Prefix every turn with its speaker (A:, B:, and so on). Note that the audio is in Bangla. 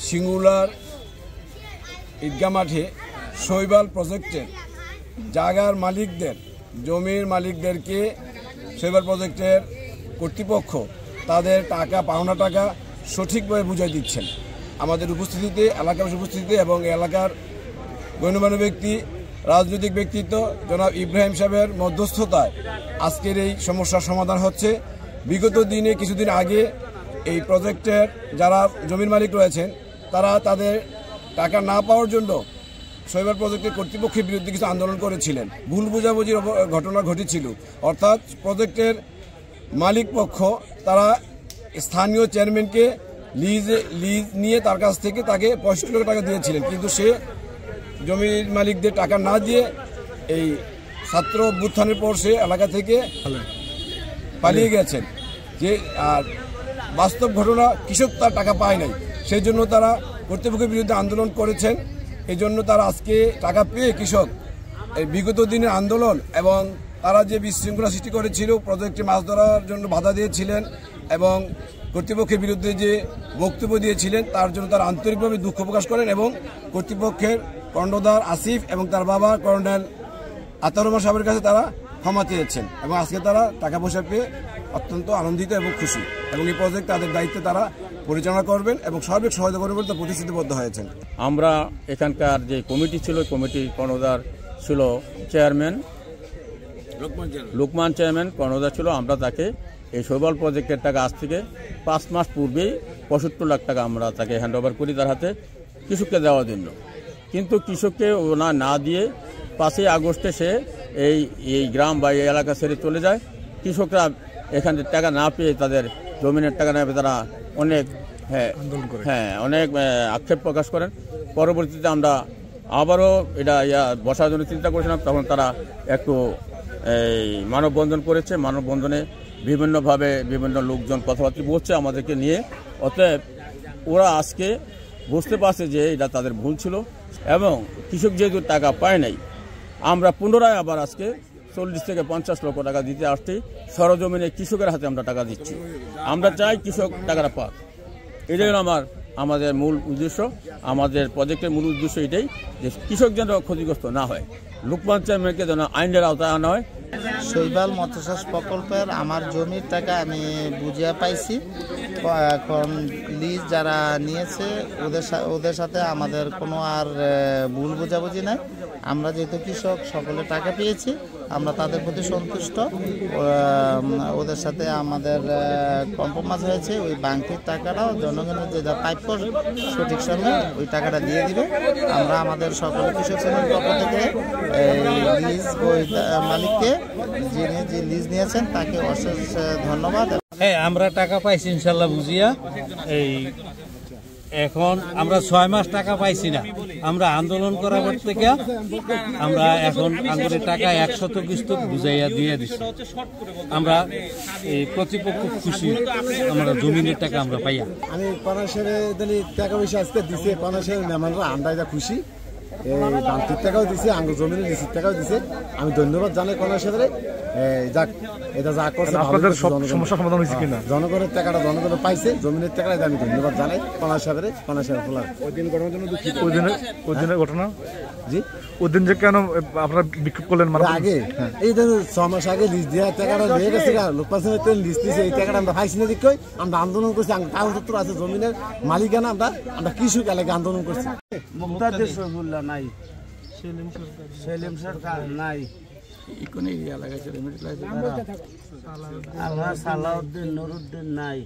A: সিঙ্গুলার ঈদগাহ মাঠে শৈবাল প্রজেক্টের জায়গার মালিকদের, জমির মালিকদেরকে শৈবাল প্রজেক্টের কর্তৃপক্ষ তাদের টাকা, পাওনা টাকা সঠিকভাবে বুঝিয়ে দিচ্ছেন। আমাদের উপস্থিতিতে, এলাকার উপস্থিতিতে এবং এলাকার গণ্যমান্য ব্যক্তি, রাজনৈতিক ব্যক্তিত্ব জনাব ইব্রাহিম সাহেবের মধ্যস্থতায় আজকের এই সমস্যার সমাধান হচ্ছে। বিগত দিনে, কিছুদিন আগে এই প্রজেক্টের যারা জমির মালিক রয়েছেন তারা তাদের টাকা না পাওয়ার জন্য শৈবাল প্রজেক্টের কর্তৃপক্ষের বিরুদ্ধে কিছু আন্দোলন করেছিলেন। ভুল বোঝাবুঝির ঘটনা ঘটেছিল, অর্থাৎ প্রজেক্টের মালিক পক্ষ তারা স্থানীয় চেয়ারম্যানকে লিজ নিয়ে তার কাছ থেকে তাকে 65 লক্ষ টাকা দিয়েছিলেন, কিন্তু সে জমির মালিকদের টাকা না দিয়ে এই ছাত্র অভ্যুত্থানের পর সে এলাকা থেকে পালিয়ে গেছেন। যে আর বাস্তব ঘটনা, কৃষক তার টাকা পায় নাই, সেই জন্য তারা কর্তৃপক্ষের বিরুদ্ধে আন্দোলন করেছেন। এই জন্য তারা আজকে টাকা পেয়ে কৃষক এই বিগত দিনের আন্দোলন এবং তারা যে বিশৃঙ্খলা সৃষ্টি করেছিল, প্রজেক্টে মাছ ধরার জন্য বাধা দিয়েছিলেন এবং কর্তৃপক্ষের বিরুদ্ধে যে বক্তব্য দিয়েছিলেন তার জন্য তারা আন্তরিকভাবে দুঃখ প্রকাশ করেন এবং কর্তৃপক্ষের কর্ণধার আসিফ এবং তার বাবা কর্নেল আতাউর রহমান সাহেবের কাছে তারা ক্ষমা চেয়েছেন এবং আজকে তারা টাকা পয়সা পেয়ে অত্যন্ত আনন্দিত এবং খুশি এবং এই প্রজেক্ট তাদের দায়িত্বে তারা পরিচালনা করবেন এবং সার্বিক সহায়তা করবেন বলে প্রতিশ্রুতিবদ্ধ হয়েছেন।
B: আমরা এখানকার যে কমিটি ছিল, কমিটির কর্ণধার ছিল চেয়ারম্যান লোকমান চেয়ারম্যান, কর্ণধার ছিল। আমরা তাকে এই শৈবাল প্রজেক্টের টাকা আজ থেকে 5 মাস পূর্বেই 65 লাখ টাকা আমরা তাকে হ্যান্ড ওভার করি তার হাতে কৃষককে দেওয়ার জন্য। কিন্তু কৃষককে ওনা না দিয়ে 5 আগস্টে সে এই গ্রাম বা এই এলাকা ছেড়ে চলে যায়। কৃষকরা এখানে টাকা না পেয়ে, তাদের জমিনের টাকা না পেয়ে তারা অনেক অনেক আক্ষেপ প্রকাশ করেন। পরবর্তীতে আমরা আবারও এটা বসার জন্য চিন্তা করেছিলাম, তখন তারা একটু এই মানববন্ধন করেছে। মানববন্ধনে বিভিন্নভাবে বিভিন্ন লোকজন কথাবার্তা বলছে আমাদেরকে নিয়ে। অতএব ওরা আজকে বুঝতে পারছে যে এটা তাদের ভুল ছিল এবং কৃষক যেহেতু টাকা পায় নাই, আমরা পুনরায় আবার আজকে 40 থেকে 50 লক্ষ টাকা দিতে আসছি। সরজমিনে কৃষকের হাতে আমরা টাকা দিচ্ছি। আমরা চাই কৃষক টাকাটা পাক। এটাই আমাদের মূল উদ্দেশ্য। আমাদের প্রজেক্টের মূল উদ্দেশ্য এটাই যে কৃষক যেন ক্ষতিগ্রস্ত না হয়, লোকমান চেয়ারম্যানকে যেন আইনের আওতায় আনা হয়।
C: শৈবাল মৎস্যচাষ প্রকল্পের আমার জমির টাকা আমি বুঝিয়ে পাইছি। এখন লিজ যারা নিয়েছে ওদের সাথে আমাদের কোনো আর ভুল বোঝাবুঝি নাই। আমরা যেহেতু কৃষক, সকলে টাকা পেয়েছি, আমরা তাদের প্রতি সন্তুষ্ট। ওদের সাথে আমাদের কম্প্রোমাইজ হয়েছে। ওই বাংতির টাকাটাও জনগণের যে প্রাপ্য সঠিক সময়ে ওই টাকাটা দিয়ে দিবে। আমরা আমাদের সকল কৃষক শ্রেণীর পক্ষ থেকে লিজ ওই মালিককে, যিনি যে লিজ নিয়েছেন তাকে অশেষ ধন্যবাদ।
D: হ্যাঁ, আমরা টাকা পাইছি ইনশাল্লাহ বুঝিয়া। এই এখন আমরা 6 মাস টাকা পাইছি না। আমরা আন্দোলন করার পর থেকে আমরা এখন আমাদের টাকা 100 কিস্তি বুঝাইয়া দিয়ে দিচ্ছি। আমরা এই কর্তৃপক্ষ খুশি, আমরা জমিনের টাকা আমরা পাইয়া।
E: আমি কনাশের টাকা পয়সা আজকে দিছে, কনাশের মেহমানরা আমরা খুশি। এই বান্তির টাকাও দিছে, আঙ্গুর জমিনের লিচির টাকাও দিছে। আমি ধন্যবাদ জানাই কনাশের। যাক, এটা যা করছে সমস্যা সমাধান হয়েছে কিনা, জনগণের টাকাটা জনগণ পাইছে, জমিনের টাকাটা আমি ধন্যবাদ জানাই কনাশের ফলার। ওই দিন ঘটনার জন্য ওই দিনের ঘটনা জি, ওই দিন যে কেন আপনারা বিক্ষোভ করলেন? মানে আগে এই 6 মাস আগে লিজ দেওয়া টাকাটা নিয়ে গেছে, লোকমান লিজ দিয়েছে, এই টাকাটা আমরা পাইছি না দেখে আমরা আন্দোলন করছি। কাগজপত্র আছে, জমিনের মালিকানা, আমরা কৃষক এলাকায় আন্দোলন করছি।
C: মুক্তাদির সফুল্লাহ নাই, সেলিম সরকার নাই, আল্লাহ সালাউদ্দিন নুরুদ্দিন নাই।